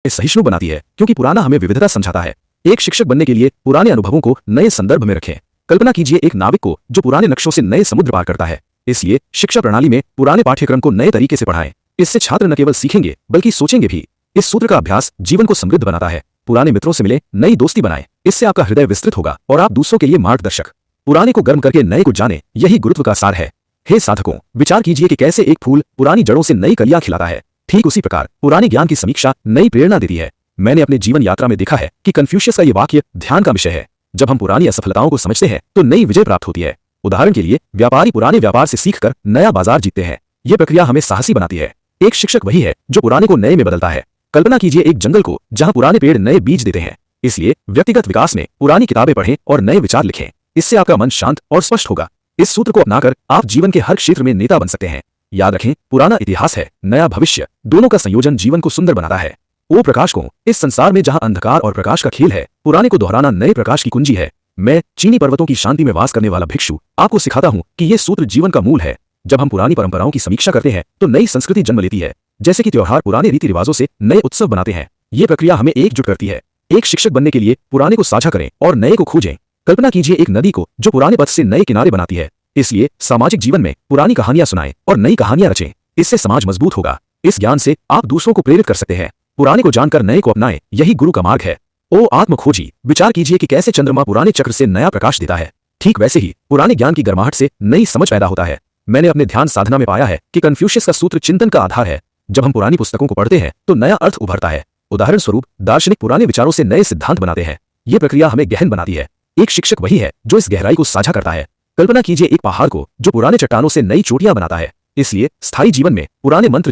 सहिष्णु बनाती है क्योंकि पुराना हमें विविधता समझाता है। एक शिक्षक बनने के लिए पुराने अनुभवों को नए संदर्भ में रखें। कल्पना कीजिए एक नाविक को जो पुराने नक्शों से नए समुद्र पार करता है। इसलिए शिक्षा प्रणाली में पुराने पाठ्यक्रम को नए तरीके से पढ़ाएं। इससे छात्र न केवल सीखेंगे बल्कि सोचेंगे भी। इस सूत्र का अभ्यास जीवन को समृद्ध बनाता है। पुराने मित्रों से मिले, नई दोस्ती बनाएं। इससे आपका हृदय विस्तृत होगा और आप दूसरों के लिए मार्गदर्शक। पुराने को गर्म करके नए को जाने, यही गुरुत्व का सार है। हे साधकों, विचार कीजिए कि कैसे एक फूल पुरानी जड़ों से नई कलियां खिलाता है। ठीक उसी प्रकार पुराने ज्ञान की समीक्षा नई प्रेरणा देती है। मैंने अपने जीवन यात्रा में देखा है कि कन्फ्यूशियस का ये वाक्य ध्यान का विषय है। जब हम पुरानी असफलताओं को समझते हैं तो नई विजय प्राप्त होती है। उदाहरण के लिए, व्यापारी पुराने व्यापार से सीखकर नया बाजार जीतते हैं। ये प्रक्रिया हमें साहसी बनाती है। एक शिक्षक वही है जो पुराने को नए में बदलता है। कल्पना कीजिए एक जंगल को जहां पुराने पेड़ नए बीज देते हैं। इसलिए व्यक्तिगत विकास में पुरानी किताबें पढ़ें और नए विचार लिखें। इससे आपका मन शांत और स्पष्ट होगा। इस सूत्र को अपनाकर आप जीवन के हर क्षेत्र में नेता बन सकते हैं। याद रखें, पुराना इतिहास है, नया भविष्य, दोनों का संयोजन जीवन को सुंदर बनाता है। ओ प्रकाश को, इस संसार में जहां अंधकार और प्रकाश का खेल है, पुराने को दोहराना नए प्रकाश की कुंजी है। मैं, चीनी पर्वतों की शांति में वास करने वाला भिक्षु, आपको सिखाता हूं कि यह सूत्र जीवन का मूल है। जब हम पुरानी परंपराओं की समीक्षा करते हैं तो नई संस्कृति जन्म लेती है। जैसे कि त्योहार पुराने रीति रिवाजों से नए उत्सव बनाते हैं। ये प्रक्रिया हमें एकजुट करती है। एक शिक्षक बनने के लिए पुराने को साझा करें और नए को खोजें। कल्पना कीजिए एक नदी को जो पुराने पथ से नए किनारे बनाती है। इसलिए सामाजिक जीवन में पुरानी कहानियां सुनाएं और नई कहानियां रचें। इससे समाज मजबूत होगा। इस ज्ञान से आप दूसरों को प्रेरित कर सकते हैं। पुराने को जानकर नए को अपनाएं, यही गुरु का मार्ग है। ओ आत्मखोजी, विचार कीजिए कि कैसे चंद्रमा पुराने चक्र से नया प्रकाश देता है। ठीक वैसे ही पुराने ज्ञान की गर्माहट से नई समझ पैदा होता है। मैंने अपने ध्यान साधना में पाया है कि कन्फ्यूशियस का सूत्र चिंतन का आधार है। जब हम पुरानी पुस्तकों को पढ़ते हैं तो नया अर्थ उभरता है। उदाहरण स्वरूप, दार्शनिक पुराने विचारों से नए सिद्धांत बनाते हैं। ये प्रक्रिया हमें गहन बनाती है। एक शिक्षक वही है जो इस गहराई को साझा करता है। कल्पना कीजिए एक पहाड़ को जो पुराने चट्टानों से नई चोटियां बनाता है। इसलिए स्थायी जीवन में पुराने मंत्र